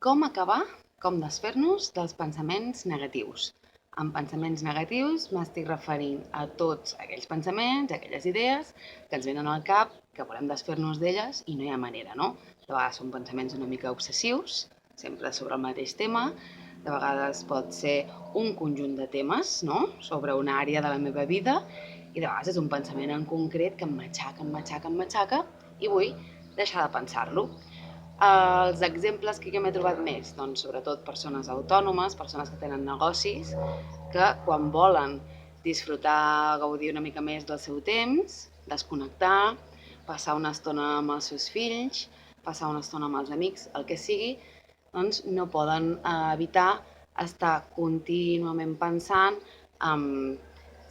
Com acabar, com desfer-nos dels pensaments negatius. Amb pensaments negatius m'estic referint a tots aquells pensaments, aquelles idees que ens venen al cap, que volem desfer-nos d'elles i no hi ha manera, no? De vegades són pensaments una mica obsessius, sempre sobre el mateix tema, de vegades pot ser un conjunt de temes, no?, sobre una àrea de la meva vida, i de vegades és un pensament en concret que em matxaca i vull deixar de pensar-lo. Els exemples que jo m'he trobat més, doncs sobretot persones autònomes, persones que tenen negocis, que quan volen disfrutar, gaudir una mica més del seu temps, desconnectar, passar una estona amb els seus fills, passar una estona amb els amics, el que sigui, doncs no poden evitar estar contínuament pensant en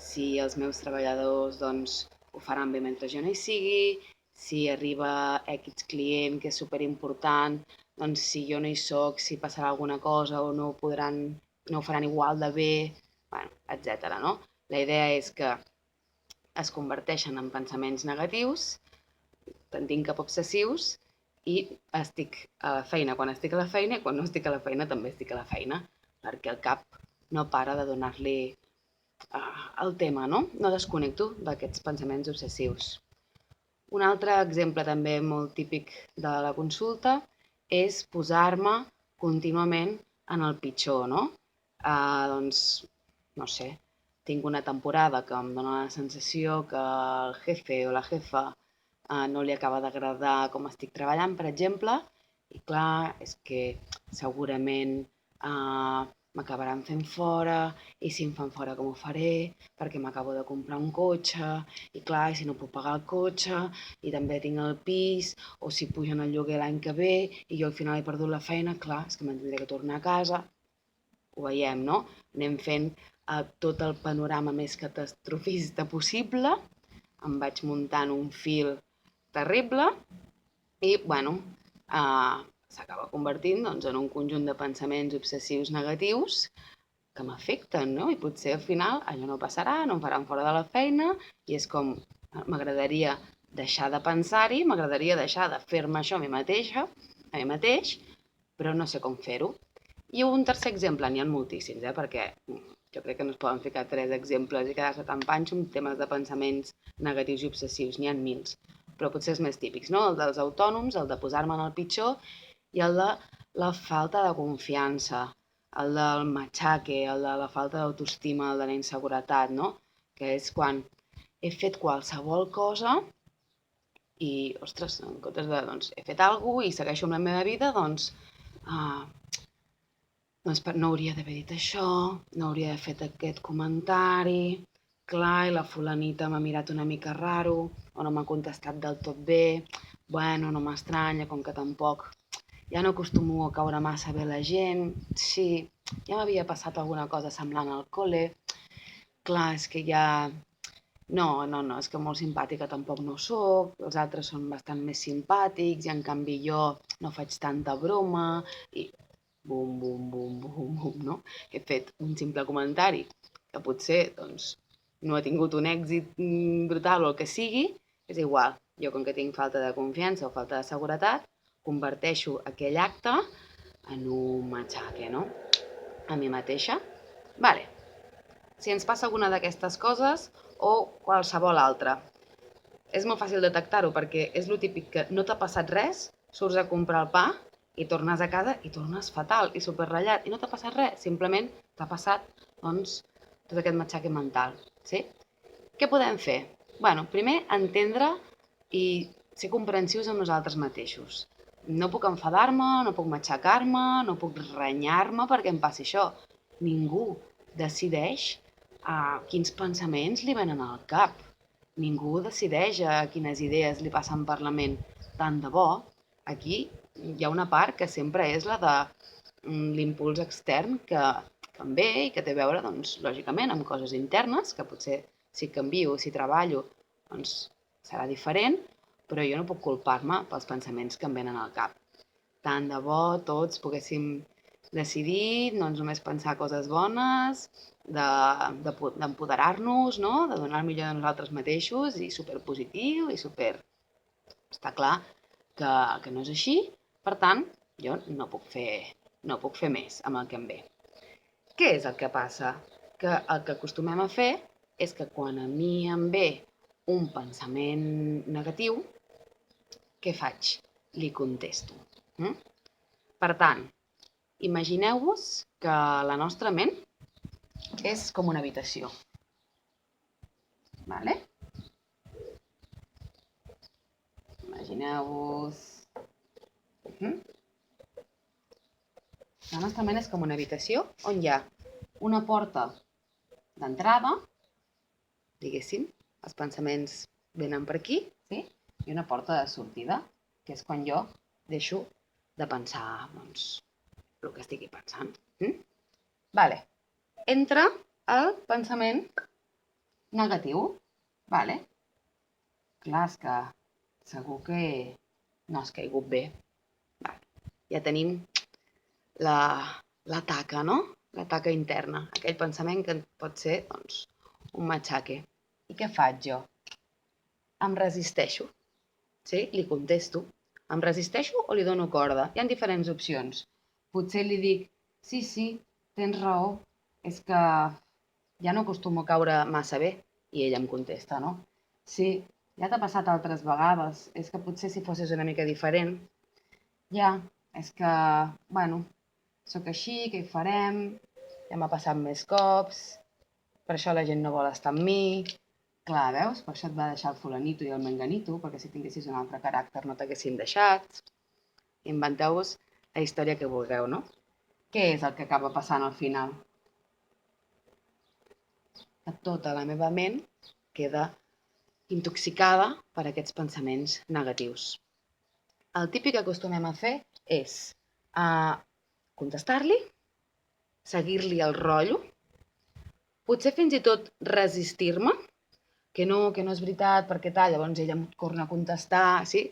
si els meus treballadors doncs, ho faran bé mentre jo no hi sigui, si arriba X client que és superimportant, doncs si jo no hi soc, si passarà alguna cosa o no ho faran igual de bé, bueno, etc. No? La idea és que es converteixen en pensaments negatius, tendint cap obsessius, i estic a la feina quan estic a la feina i quan no estic a la feina també estic a la feina, perquè el cap no para de donar-li el tema, no? No desconnecto d'aquests pensaments obsessius. Un altre exemple també molt típic de la consulta és posar-me contínuament en el pitjor, no? Doncs, no sé, tinc una temporada que em dóna la sensació que el jefe o la jefa no li acaba d'agradar com estic treballant, per exemple, i clar, és que segurament m'acabaran fent fora, i si em fan fora com ho faré, perquè m'acabo de comprar un cotxe, i clar, si no puc pagar el cotxe, i també tinc el pis, o si pugen el lloguer l'any que ve, i jo al final he perdut la feina, clar, és que me'n tindré que tornar a casa. Ho veiem, no? Anem fent tot el panorama més catastrofista possible, em vaig muntant un fil terrible, i, bueno, s'acaba convertint doncs, en un conjunt de pensaments obsessius negatius que m'afecten, no? I potser al final allò no passarà, no em faran fora de la feina, i és com, m'agradaria deixar de pensar-hi, m'agradaria deixar de fer-me això a mi mateixa, a mi mateix, però no sé com fer-ho. I un tercer exemple, n'hi ha moltíssims, perquè jo crec que no es poden ficar 3 exemples i quedar-se tan panxo amb temes de pensaments negatius i obsessius, n'hi ha mils, però potser els més típics, no? El dels autònoms, el de posar-me en el pitjor, i el de la falta de confiança, el del matxaque, el de la falta d'autoestima, el de la inseguretat, no? Que és quan he fet qualsevol cosa i, ostres, en comptes de, doncs, he fet alguna cosa i segueixo amb la meva vida, doncs no hauria d'haver dit això, no hauria d'haver fet aquest comentari, clar, i la fulanita m'ha mirat una mica raro, o no m'ha contestat del tot bé, bueno, no m'estranya, com que tampoc ja no acostumo a caure massa bé la gent, sí, ja m'havia passat alguna cosa semblant al col·le, clar, és que ja... No, és que molt simpàtica tampoc no sóc, els altres són bastant més simpàtics i en canvi jo no faig tanta broma i bum, bum, bum, bum, bum, no? He fet un simple comentari que potser doncs, no ha tingut un èxit brutal o el que sigui, és igual. Jo, com que tinc falta de confiança o falta de seguretat, converteixo aquell acte en un matxaque, no? A mi mateixa. Vale. Si ens passa alguna d'aquestes coses o qualsevol altra, és molt fàcil detectar-ho perquè és lo típic que no t'ha passat res, surts a comprar el pa i tornes a casa i tornes fatal i superratllat i no t'ha passat res, simplement t'ha passat doncs, tot aquest matxaque mental. Sí? Què podem fer? Bueno, primer entendre i ser comprensius amb nosaltres mateixos. No puc enfadar-me, no puc matxacar-me, no puc renyar-me perquè em passi això. Ningú decideix quins pensaments li venen al cap. Ningú decideix quines idees li passen per la ment. Tant de bo, aquí hi ha una part que sempre és la de l'impuls extern que em ve i que té a veure, doncs, lògicament, amb coses internes, que potser si canvio, si treballo, doncs serà diferent, però jo no puc culpar-me pels pensaments que em venen al cap. Tant de bo tots poguéssim decidir doncs, només pensar coses bones, d'empoderar-nos, no? De donar el millor de nosaltres mateixos i superpositiu i super... Està clar que no és així, per tant, jo no puc fer no puc fer més amb el que em ve. Què és el que passa? Que el que acostumem a fer és que quan a mi em ve un pensament negatiu, què faig? Li contesto. Per tant, imagineu-vos que la nostra ment és com una habitació. Vale? Imagineu-vos... La nostra ment és com una habitació on hi ha una porta d'entrada, diguéssim, els pensaments venen per aquí, sí? I una porta de sortida, que és quan jo deixo de pensar, doncs, el que estigui pensant. Vale. Entra el pensament negatiu, vale? Clar, és que segur que no has caigut bé. Vale. Ja tenim la taca, no? La taca interna, aquell pensament que pot ser, doncs, un matxaque. I què faig jo? Em resisteixo, sí? Li contesto. Em resisteixo o li dono corda? Hi ha diferents opcions. Potser li dic, sí, tens raó, és que ja no acostumo a caure massa bé. I ella em contesta, no? Sí, ja t'ha passat altres vegades, és que potser si fossis una mica diferent. Ja, és que, bueno, sóc així, què hi farem? Ja m'ha passat més cops, per això la gent no vol estar amb mi. Clar, veus? Per això et va deixar el fulanito i el menganito, perquè si tinguessis un altre caràcter no t'haguessin deixat. Inventeu-vos la història que vulgueu, no? Què és el que acaba passant al final? Que tota la meva ment queda intoxicada per aquests pensaments negatius. El típic que acostumem a fer és contestar-li, seguir-li el rotllo, potser fins i tot resistir-me, que no és veritat, perquè tal, llavors ella em torna a contestar, sí?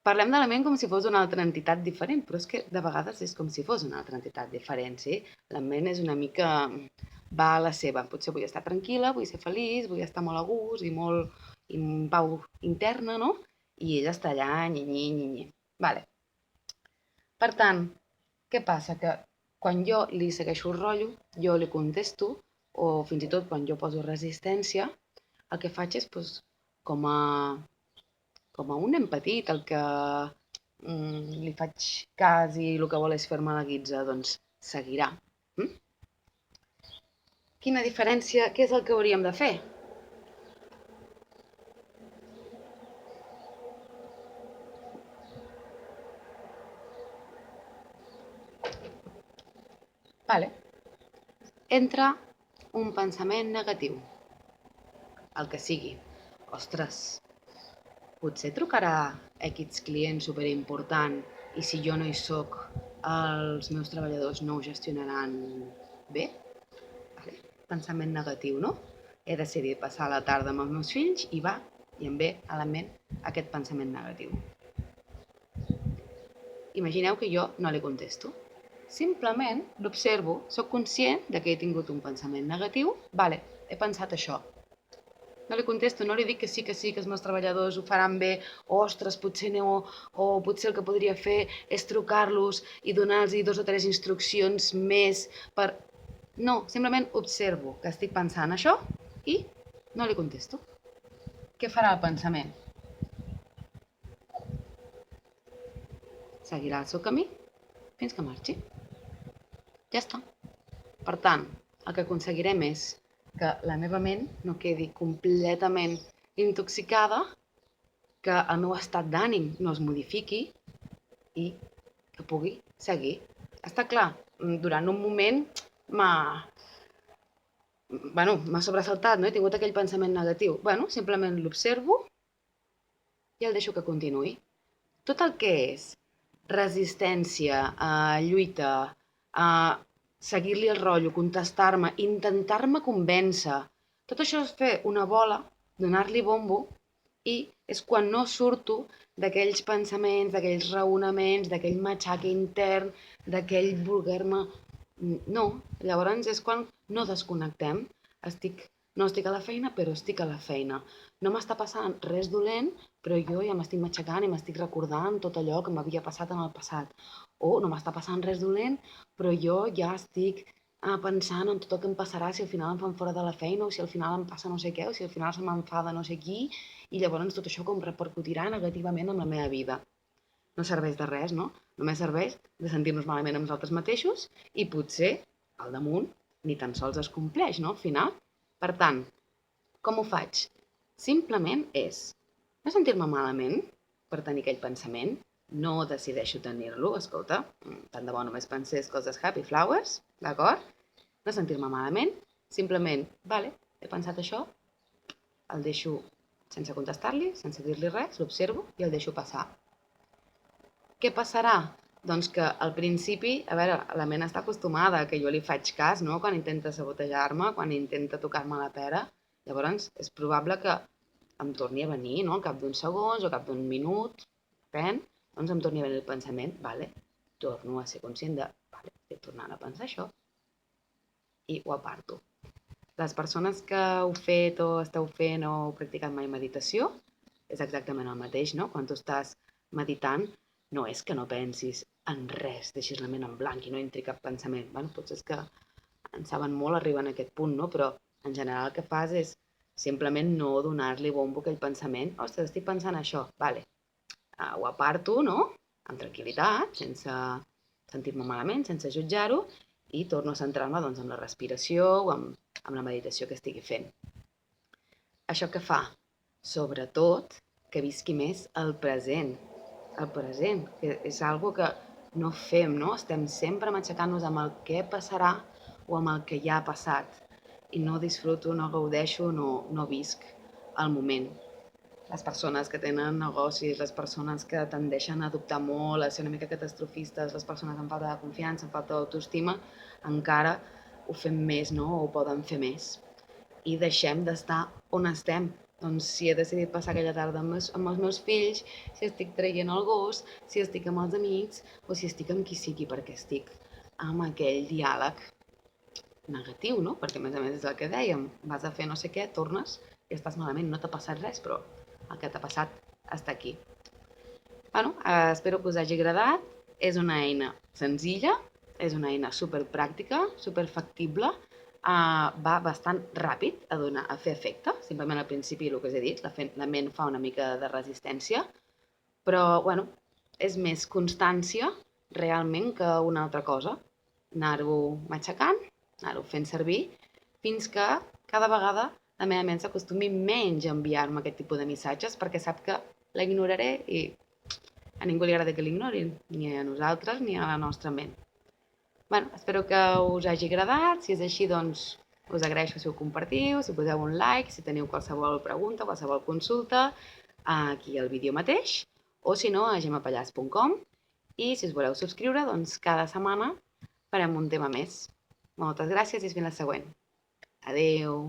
Parlem de la ment com si fos una altra entitat diferent, però és que de vegades és com si fos una altra entitat diferent, sí? La ment és una mica... va a la seva. Potser vull estar tranquil·la, vull ser feliç, vull estar molt a gust i molt en pau interna, no? I ella està allà, nyi. Vale. Per tant, què passa? Que quan jo li segueixo el rotllo, jo li contesto, o fins i tot quan jo poso resistència, el que faig és doncs, com a un nen petit, el que li faig cas i el que vol és fer-me la guitza, doncs seguirà. Quina diferència? Què és el que hauríem de fer? Vale. Entra un pensament negatiu, el que sigui. Ostres, potser trucarà X client superimportant i si jo no hi soc, els meus treballadors no ho gestionaran bé? Vale. Pensament negatiu, no? He decidit passar la tarda amb els meus fills i em ve a la ment aquest pensament negatiu. Imagineu que jo no li contesto. Simplement l'observo, sóc conscient de que he tingut un pensament negatiu, vale, he pensat això. No li contesto, no li dic que sí, que els meus treballadors ho faran bé, ostres, potser no, o potser el que podria fer és trucar-los i donar-los 2 o 3 instruccions més per... No, simplement observo que estic pensant això i no li contesto. Què farà el pensament? Seguirà el seu camí fins que marxi. Ja està. Per tant, el que aconseguirem és que la meva ment no quedi completament intoxicada, que el meu estat d'ànim no es modifiqui i que pugui seguir. Està clar, durant un moment m'ha sobresaltat, no? He tingut aquell pensament negatiu. Simplement l'observo i el deixo que continuï. Tot el que és resistència, lluita, seguir-li el rotllo, contestar-me, intentar-me convèncer. Tot això és fer una bola, donar-li bombo i és quan no surto d'aquells pensaments, d'aquells raonaments, d'aquell matxaque intern, d'aquell voler-me... No, llavors és quan no desconnectem. Estic No estic a la feina, però estic a la feina. No m'està passant res dolent, però jo ja m'estic matxacant i m'estic recordant tot allò que m'havia passat en el passat. O no m'està passant res dolent, però jo ja estic pensant en tot el que em passarà si al final em fan fora de la feina o si al final em passa no sé què o si al final se m'enfada no sé qui i llavors tot això com repercutirà negativament en la meva vida. No serveix de res, no? Només serveix de sentir-nos malament amb nosaltres mateixos i potser, al damunt, ni tan sols es compleix, no? Al final. Per tant, com ho faig? Simplement és no sentir-me malament per tenir aquell pensament, no decideixo tenir-lo, escolta, tant de bo només pensés coses happy flowers, d'acord? No sentir-me malament, simplement, vale, he pensat això, el deixo sense contestar-li, sense dir-li res, l'observo i el deixo passar. Què passarà? Doncs que al principi, a veure, la ment està acostumada que jo li faig cas, no?, quan intenta sabotejar-me, quan intenta tocar-me la pera. Llavors, és probable que em torni a venir, no?, al cap d'uns segons o al cap d'un minut, depèn, doncs em torni a venir el pensament, vale, torno a ser conscient de, vale, estic tornant a pensar això, i ho aparto. Les persones que heu fet o esteu fent o heu practicat mai meditació, és exactament el mateix, no? Quan tu estàs meditant, no és que no pensis en res, deixis la ment en blanc i no entri cap pensament. Bueno, potser és que en saben molt arribar a aquest punt, no? Però en general el que fas és simplement no donar-li bombo a aquell pensament. Ostres, estic pensant això, vale. Ho aparto, no? Amb tranquil·litat, sense sentir-me malament, sense jutjar-ho, i torno a centrar-me doncs, en la respiració o en la meditació que estigui fent. Això què fa? Sobretot que visqui més el present, que és algo que no fem, no? Estem sempre matxacant-nos amb el què passarà o amb el que ja ha passat i no disfruto, no gaudeixo, no visc el moment. Les persones que tenen negocis, les persones que tendeixen a dubtar molt, a ser una mica catastrofistes, les persones amb falta de confiança, amb falta d'autoestima, encara ho fem més, no? O ho poden fer més. I deixem d'estar on estem. Doncs si he decidit passar aquella tarda amb els meus fills, si estic traient el gos, si estic amb els amics o si estic amb qui sigui, perquè estic amb aquell diàleg negatiu, no? Perquè a més és el que dèiem, vas a fer no sé què, tornes i estàs malament, no t'ha passat res, però el que t'ha passat està aquí. Bueno, espero que us hagi agradat. És una eina senzilla, és una eina superpràctica, superfactible, va bastant ràpid a fer efecte, simplement al principi el que us he dit, la ment fa una mica de resistència, però bueno, és més constància realment que una altra cosa. Anar-ho matxacant, anar-ho fent servir, fins que cada vegada la meva ment s'acostumi menys a enviar-me aquest tipus de missatges perquè sap que la ignoraré i a ningú li agrada que l'ignorin, ni a nosaltres ni a la nostra ment. Bueno, espero que us hagi agradat. Si és així, doncs us agraeixo si ho compartiu, si poseu un like, si teniu qualsevol pregunta, qualsevol consulta, aquí al vídeo mateix, o si no, a gemapallars.com. I si us voleu subscriure, doncs cada setmana farem un tema més. Moltes gràcies i fins la següent. Adeu!